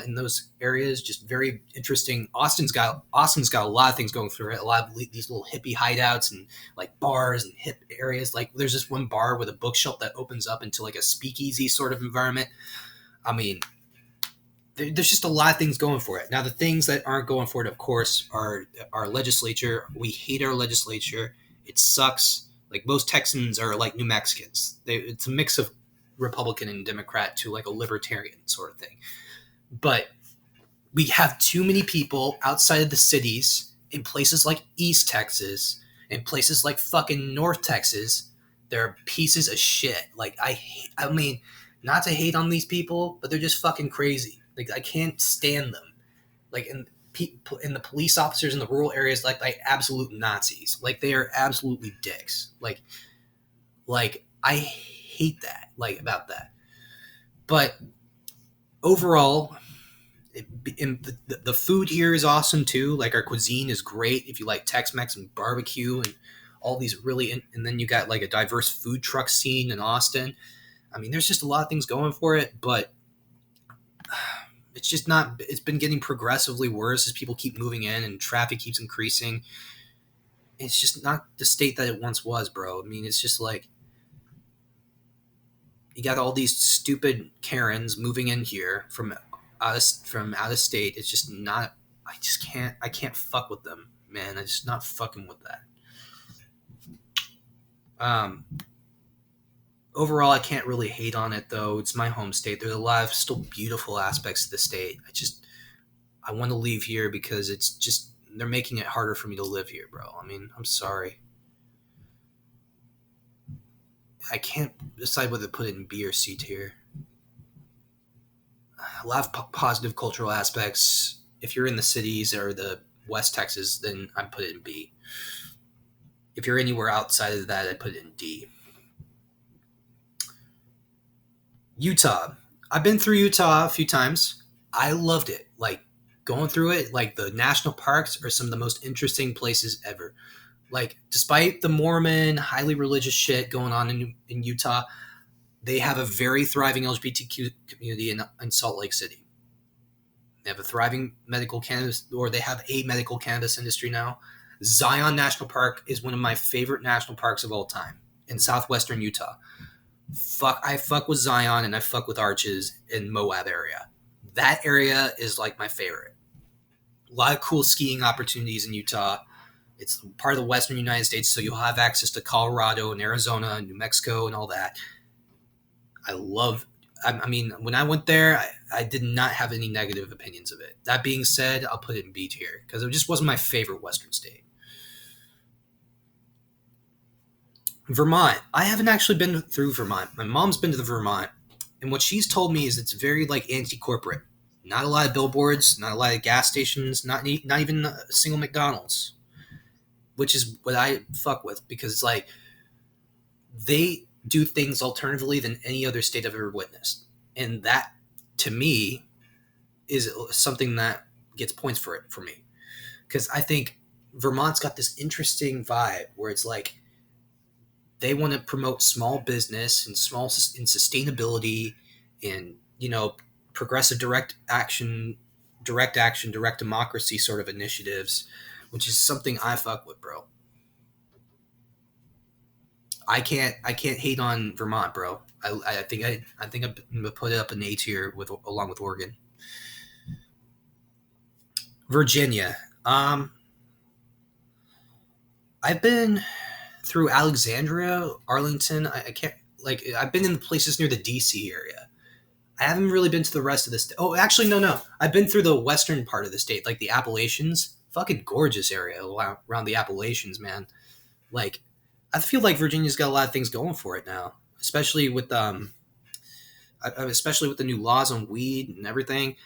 in those areas. Just very interesting. Austin's got a lot of things going through it. A lot of these little hippie hideouts and like bars and hip areas. Like there's this one bar with a bookshelf that opens up into like a speakeasy sort of environment. I mean, there's just a lot of things going for it. Now the things that aren't going for it, of course, are our legislature. We hate our legislature. It sucks. Like most Texans are like New Mexicans. It's a mix of Republican and Democrat to like a libertarian sort of thing. But we have too many people outside of the cities in places like East Texas and places like fucking North Texas. They're pieces of shit. Like I mean, not to hate on these people, but they're just fucking crazy. Like I can't stand them. Like and the police officers in the rural areas like absolute Nazis. Like they are absolutely dicks. Like I hate that. Like about that. But overall, the food here is awesome too. Like our cuisine is great if you like Tex-Mex and barbecue and all these and then you got like a diverse food truck scene in Austin. I mean, there's just a lot of things going for it, but it's just not. It's been getting progressively worse as people keep moving in and traffic keeps increasing. It's just not the state that it once was, bro. I mean, it's just like you got all these stupid Karens moving in here from out of state. It's just not. I can't fuck with them, man. I just not fucking with that. Um, Overall, I can't really hate on it though. It's my home state. There's a lot of still beautiful aspects to the state. I want to leave here because it's just they're making it harder for me to live here, bro. I mean, I'm sorry. I can't decide whether to put it in B or C tier. A lot of positive cultural aspects. If you're in the cities or the West Texas, then I'd put it in B. If you're anywhere outside of that, I'd put it in D. Utah. I've been through Utah a few times. I loved it. Like going through it, like the national parks are some of the most interesting places ever. Like, despite the Mormon, highly religious shit going on in Utah, they have a very thriving LGBTQ community in Salt Lake City. They have a thriving medical cannabis, or they have a medical cannabis industry now. Zion National Park is one of my favorite national parks of all time in southwestern Utah. I fuck with Zion and I fuck with Arches in Moab area. That area is like my favorite. A lot of cool skiing opportunities in Utah. It's part of the Western United States, so you'll have access to Colorado and Arizona and New Mexico and all that. I love. I mean, when I went there, I did not have any negative opinions of it. That being said, I'll put it in B tier because it just wasn't my favorite Western state. Vermont. I haven't actually been through Vermont. My mom's been to the Vermont, and what she's told me is it's very like anti-corporate. Not a lot of billboards, not a lot of gas stations, not even a single McDonald's, which is what I fuck with because it's like they do things alternatively than any other state I've ever witnessed, and that to me is something that gets points for it for me because I think Vermont's got this interesting vibe where it's like they want to promote small business and sustainability and progressive direct democracy sort of initiatives, which is something I fuck with, bro. I can't hate on Vermont, bro. I think I'm gonna put it up in A tier with along with Oregon. Virginia. I've been through Alexandria, Arlington. I can't like I've been in the places near the DC area. I haven't really been to the rest of the state. Oh, actually, no. I've been through the western part of the state, like the Appalachians. Fucking gorgeous area around the Appalachians, man. Like, I feel like Virginia's got a lot of things going for it now, especially with the new laws on weed and everything.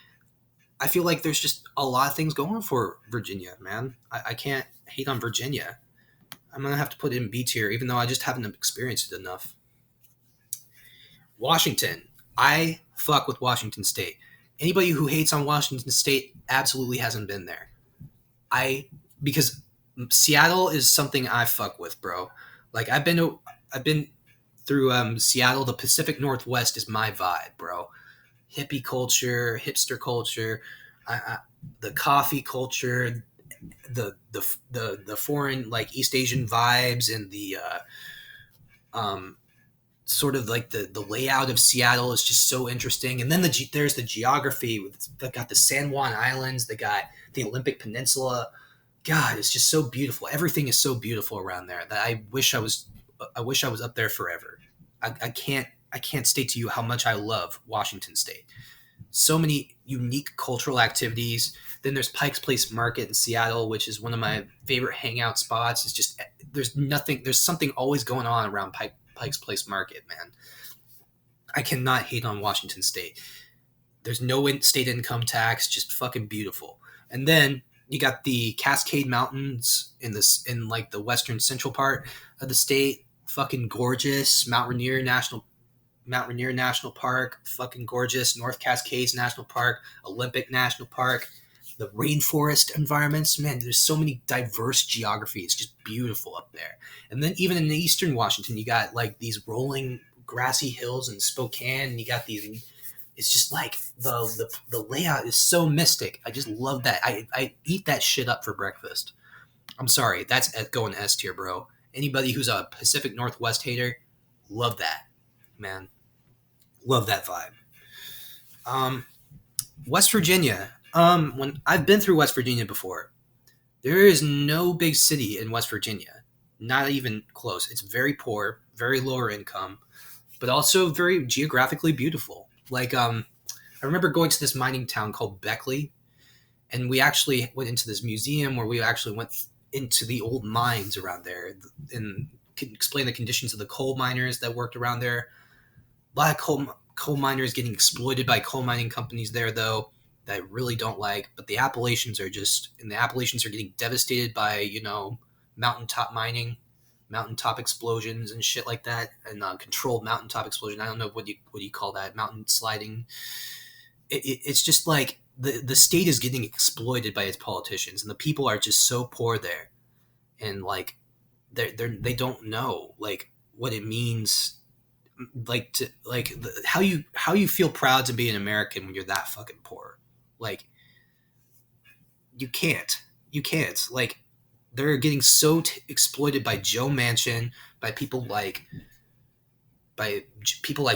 I feel like there's just a lot of things going for Virginia, man. I can't hate on Virginia. I'm gonna have to put it in B tier, even though I just haven't experienced it enough. Washington. I fuck with Washington State. Anybody who hates on Washington State absolutely hasn't been there. I because Seattle is something I fuck with, bro. Like I've been through Seattle. The Pacific Northwest is my vibe, bro. Hippie culture, hipster culture, the coffee culture, the foreign like East Asian vibes, and the sort of like the layout of Seattle is just so interesting. And then there's the geography. They got the San Juan Islands. They got the Olympic Peninsula. God, it's just so beautiful. Everything is so beautiful around there that I wish I was up there forever. I can't state to you how much I love Washington State. So many unique cultural activities. Then there's Pike's Place Market in Seattle, which is one of my favorite hangout spots. It's just there's something always going on around Pike's Place Market, man. I cannot hate on Washington State. There's no state income tax, just fucking beautiful. And then you got the Cascade Mountains in like the western central part of the state, fucking gorgeous. Mount Rainier National Park, fucking gorgeous. North Cascades National Park, Olympic National Park, the rainforest environments. Man, there's so many diverse geographies, just beautiful up there. And then even in eastern Washington, you got like these rolling grassy hills in Spokane, and you got these. It's just like the layout is so mystic. I just love that. I eat that shit up for breakfast. I'm sorry, that's going S tier, bro. Anybody who's a Pacific Northwest hater, love that, man. Love that vibe. Um, West Virginia. When I've been through West Virginia before, there is no big city in West Virginia. Not even close. It's very poor, very lower income, but also very geographically beautiful. Like I remember going to this mining town called Beckley, and we actually went into this museum where we actually went into the old mines around there and could explain the conditions of the coal miners that worked around there. A lot of coal miners getting exploited by coal mining companies there, though, that I really don't like. But the Appalachians are getting devastated by mountaintop mining, mountaintop explosions and shit like that, and controlled mountaintop explosion. I don't know what you call that, mountain sliding. It's just like the state is getting exploited by its politicians, and the people are just so poor there, and like they don't know like what it means like to like how you feel proud to be an American when you're that fucking poor. Like you can't like they're getting so exploited by Joe Manchin, by people like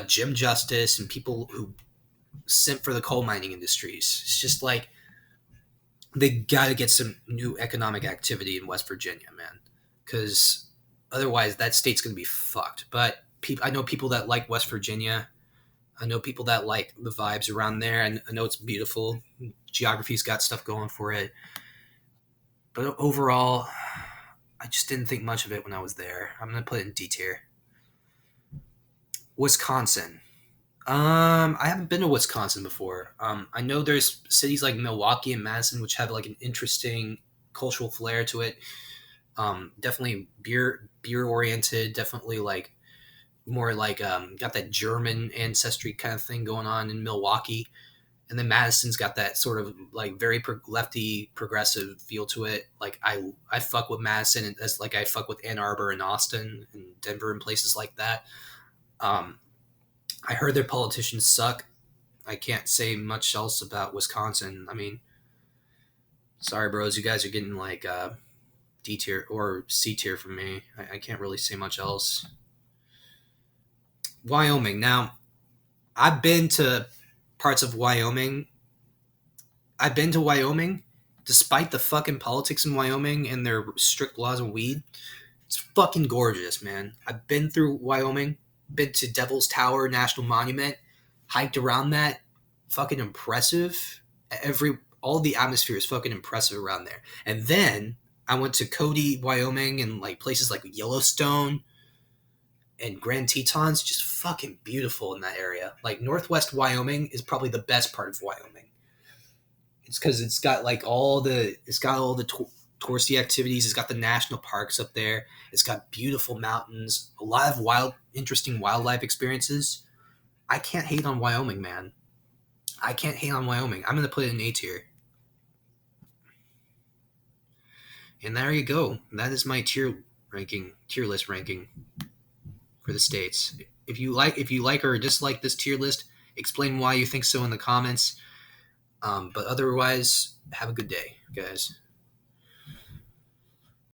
Jim Justice and people who simp for the coal mining industries. It's just like they got to get some new economic activity in West Virginia, man, because otherwise that state's going to be fucked. But I know people that like West Virginia. I know people that like the vibes around there, and I know it's beautiful. Geography's got stuff going for it, but overall, I just didn't think much of it when I was there. I'm gonna put it in D tier. Wisconsin. I haven't been to Wisconsin before. I know there's cities like Milwaukee and Madison which have like an interesting cultural flair to it. Definitely beer oriented. Definitely like more like got that German ancestry kind of thing going on in Milwaukee, and then Madison's got that sort of like very lefty progressive feel to it. Like I fuck with Madison as like I fuck with Ann Arbor and Austin and Denver and places like that. Um, I heard their politicians suck. I can't say much else about Wisconsin. I mean, sorry, bros, you guys are getting like D tier or C tier from me. I can't really say much else. Wyoming. Now, I've been to parts of Wyoming. I've been to Wyoming, despite the fucking politics in Wyoming and their strict laws on weed. It's fucking gorgeous, man. I've been through Wyoming, been to Devil's Tower National Monument, hiked around that. Fucking impressive. All the atmosphere is fucking impressive around there. And then I went to Cody, Wyoming, and like places like Yellowstone and Grand Tetons. Just fucking beautiful in that area. Like Northwest Wyoming is probably the best part of Wyoming. It's because it's got all the touristy activities. It's got the national parks up there. It's got beautiful mountains, a lot of interesting wildlife experiences. I can't hate on Wyoming, man. I can't hate on Wyoming. I'm gonna put it in A tier. And there you go. That is my tier list ranking for the states. If you like or dislike this tier list, explain why you think so in the comments. But otherwise, have a good day, guys.